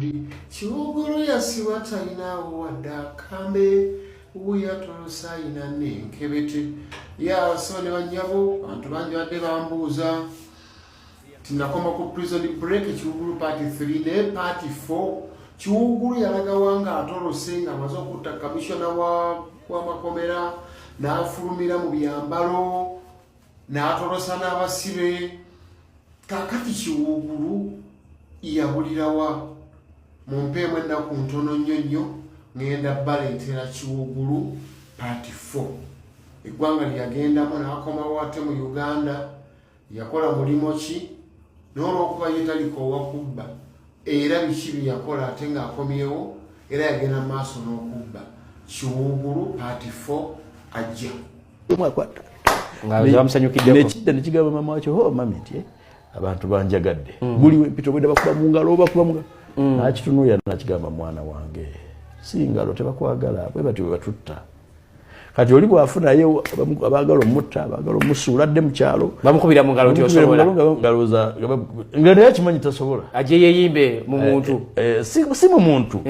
Burundi Kiwugulu yasibwa talinawo wadde akambe weyatolosa ayina n'enkebete so ne bannyabo abantu bangi badde bambuuza tinakoma ku prison break Kiwugulu party 3 ne party 4 Kiwugulu yalaga wanga atolose nga amaze okutta commissioner wa makomera n'afulumira mu byambalo n'atolosa n'abasibe kakati Kiwugulu yabulirawa mu mpeemu ennaku ntono nnyo ngenda baleetera Kiwugulu party 4 eggwanga lyagendamu n'akomawo ate mu Uganda yakola mulimo ki n'olwokuba ye talikoowa kubba era biki bye yakola ate ng'akomyewo era yagenda mu maaso n'okubba Kiwugulu party 4 ajja nekidda nekigamba mama wakyo mami nti abantu banjagadde buli wempito bwedda bakuba mu ngalo oba kuba mu nakitunuulira nakigamba mwana wange si ngalo tebakwagala bwe batyo bwe batutta kati oli bwafunayo abaagala omutta abaagala omusuula adde mu kyalo bamukubira mu ngalo tyosobola ngaloza nga naye akimanyi tasobola aje yeyimbe mu muntu si mu muntu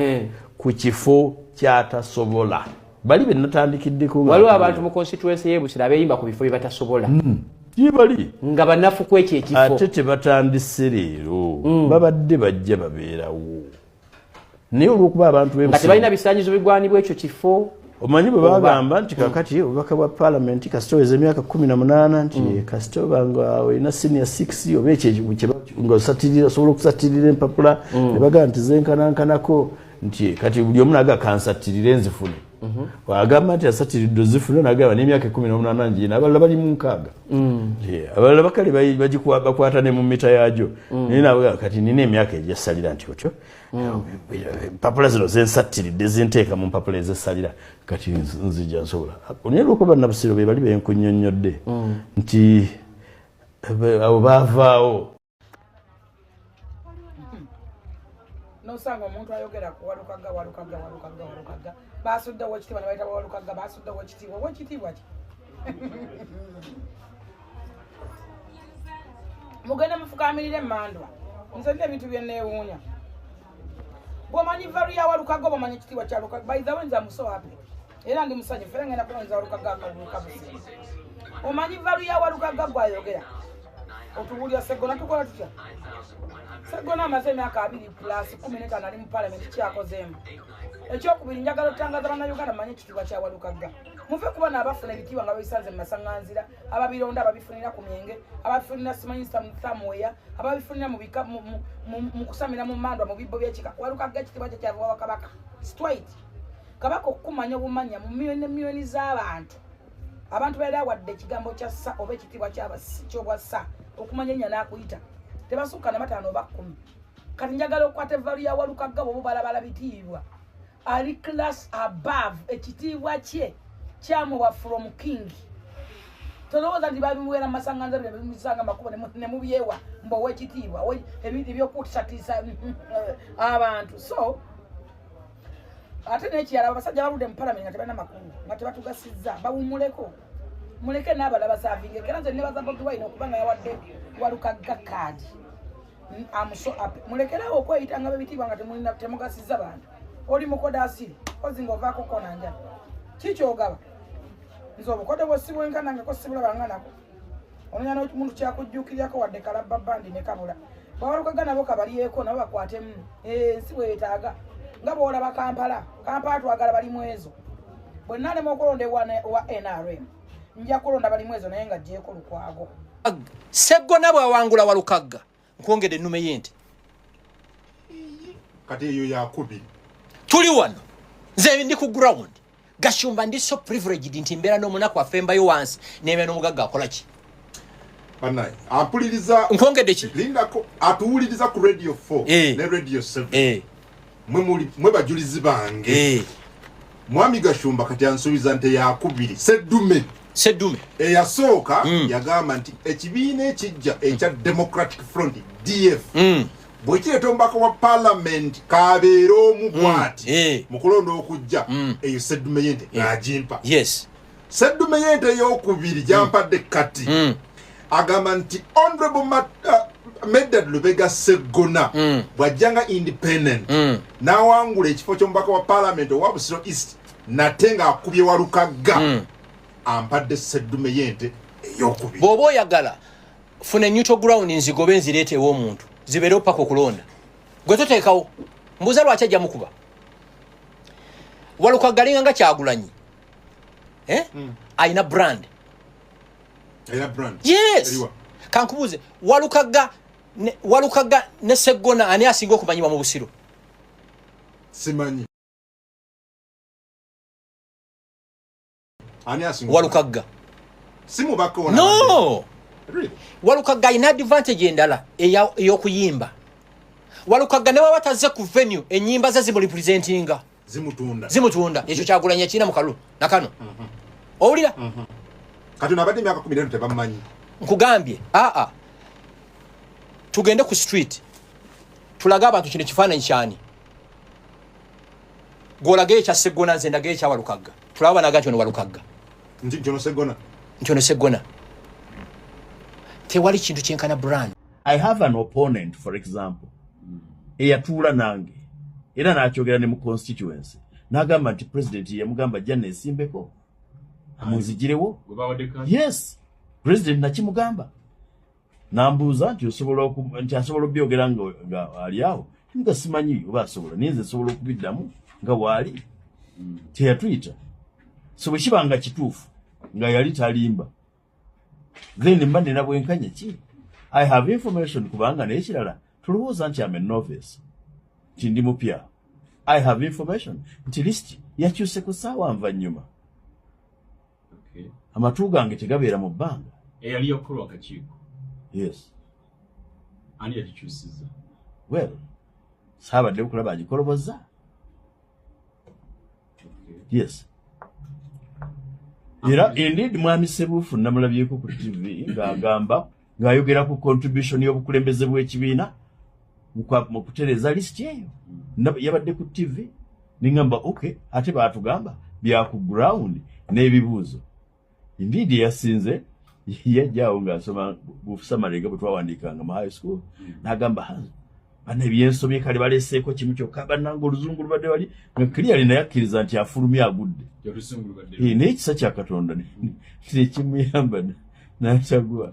ku kifo kyatasobola bali be natandikiddeko waliwo abantu mu constituency y'Ebusira abeeyimba ku bifo bye batasobola yibali nga banafu kwekyo ekifo ate tebatandise leero babadde bajja babeerawo naye olw'okuba abantu nga tebalina bisaanyizo bigwanibwa ekyo kifo omanyi bwe bagamba nti kakati obubaka bwa parliament kasita oweza emyaka 18 nti kasita obanga olina senior 6 oba ekyo nga osobola okusatirira empapula ne bagamba nti zenkanankanako nti kati buli omu naga kansatirire nzifune wagamba nti asatiridde zifune nagamba n'emyaka 18 ngina abalala bali mu nkaaga abalala bakali bakwata ne mu mita yajo naye nabaga kati nina emyaka egyasalira nti otyo empapula zino zensatiridde zinteeka mu mpapula ezesalira kati nzija nsobola naye lwokuba Nabusiro be bali benkunnyonnyodde nti abo baavaawo nosanga omuntu ayogera ku walukaga basudde wekitiibwa ne bayita walukaga basudde wekitiibwa ki mugende mufukamirire emmandwa nze nina ebintu byenneewuunya bw'omanyi valu ya walukaga oba omanyi ekitiibwa kya lukaga bayizawe nze amuso ape era ndi musanyufu era ngenda kulonza walukaga akalukabusi omanyi valu ya walukaga gwayogera otubuulira Segona tukola tutya Segona amaze emyaka 2+15 ali mu parliament kyakozeemu ekyokubiri njagala otangaza bannayuganda manye ekitiibwa kya walukaga muve kuba n'abafuna ebitiibwa nga babisanze mu masaŋŋanzira ababironda ababifunira ku myenge ababifunira simanyisa mu thamweya ababifunira mu kusamira mu mandwa mu bibbo by'ekika walukaga ekitiibwa kye kyava wa kabaka straight kabaka okukumanya obumanya mu miyoni z'abantu abantu beera wadde ekigambo kya ssa oba ekitiibwa ky'obwa ssa okumanya ennya n'akuyita tebasukka na 5 oba 10 kati njagala okukwata evalu ya walukaga bwe balabala bitiibwa ali class above ekitiibwa kye kyamuwa from king tolowooza nti babimuweera mu masaŋŋanza bimusanga makubo ne mubyewa mbowa ekitiibwa ebintu ebyokutisatiisa abantu so ate n'ekirala abasajja baludde mu palamenti nga tebalina makulu nga tebatugasizza bawummuleko muleke n'abala basaavinge kera nze nebaza Bobi Wine okuba nga yawadde walukaga kaadi mulekerawo okweyita nga bebitiibwa nga temugasizza bantu oli mukoda asiri kozi ng'ovaako kona njala kikyogaba nze obukode bwosi bwenkanangako sibulabanga nako ononya n'omuntu kyakujjuukiryako wadde kalabba bandi ne kabula bawalukaga nabo kabalyeko nabo bakwatemu ensi bwetaaga nga bwolaba Kampala twagala balimu ezo bwe nnaalema okulondebwa wa NRM nja kulonda balimu ezo naye nga gyeko lukwago Segona bwawangula walukaga nkwongedde ennume y'ente kati eyo yakubiri tuli wano nze ndi ku ground Gashumba ndi so privileged nti mbeera n'omunaku afembayo wansi n'embeera n'omugagga akola ki banaye ampuliriza nkwongedde ki lindako atuwuliriza ku radio 4 ne radio 7 mwe bajulizi bange mwami Gashumba kati ansubiza nti yakubiri seddume eyasooka yagamba nti ekibiina ekijja ekya Democratic Front DF bwe kireeta omubaka wa parliament kabeera omu bw'ati mu kulonda okujja eyo seddume y'ente n'agimpa seddume y'ente ey'okubiri gyampadde kati agamba nti honorable Medad Lubega Segona bwajjanga independent n'awangula ekifo ky'omubaka wa parliament owa Busiro East natenga akubye Walukagga ampadde Seddume yente ey'okubiri. Bw'oba oyagala funa neutral ground nzigobe nzireetewo omuntu zibeerewo paka okulonda gwe toteekawo mbuuza lwaki ajja mukuba Walukagga alinga nga Kyagulanyi ayina brand. Yes. Kankubuuze Walukagga ne Segona ani asinga okumanyibwa mu Busiro? Simanyi. Ani asinga? Walukagga. Simubaka wona. No. Really? Walukagga ina advantage endala ey'okuyimba. Walukagga ne baba tazze ku venue ennyimba ze zimurepresentinga. Zimutunda. Ekyo Kyagulanyi kina mu kalu nakano. Owulira? Kati nabadde emyaka 10 tebamanyi. Nkugambye tugende ku street tulaga abantu kino kifaananyi kyani golage ekya Segona nze ndage ekya Walukagga tulaba naga kino Walukagga njono Segona tewali kintu kyenkana brand. I have an opponent for example eyatuula nange era n'akyogera ne mu constituency n'agamba nti president yamugamba jjanne esimbeko amuzigirewo. Yes, president nakimugamba nambuuza nti asobola obyogera nga ali awo nga simanyi oba asobola naye nze nsobola okubiddamu nga waali teyatuyita so bwe kiba nga kituufu nga yali talimba then mba nina bwenkanya ki I have information kubanga naye kirala tulowooza nti ame novice nti ndi mupya. I have information nti list yakyuse ku ssaawa nvannyuma amatu gange tegabeera mu bbanga. Eyali yakolwa akakiiko. Yes. Ani yakikyusizza? Well, saabadde okulaba agikolobozza. Yes. Era indeed mwami Sebufu namulabyeko ku TV ng'agamba ng'ayogera ku contribution y'obukulembeze bw'ekibiina mu kutereza list eyo. Yabadde ku TV ningamba okay ate baatugamba bya ku ground n'ebibuuzo. Indeed yasinze yajjawo ng'asoma bufusamarega bwe twawandiikanga mu high school n'agamba bana ebyensomye kale baleseeko kimu kyokka bannanga oluzungu lubadde wali nga clearly naye akkiriza nti afulumya agudde naye ekisa kya Katonda nekimuyamba n'atagwa.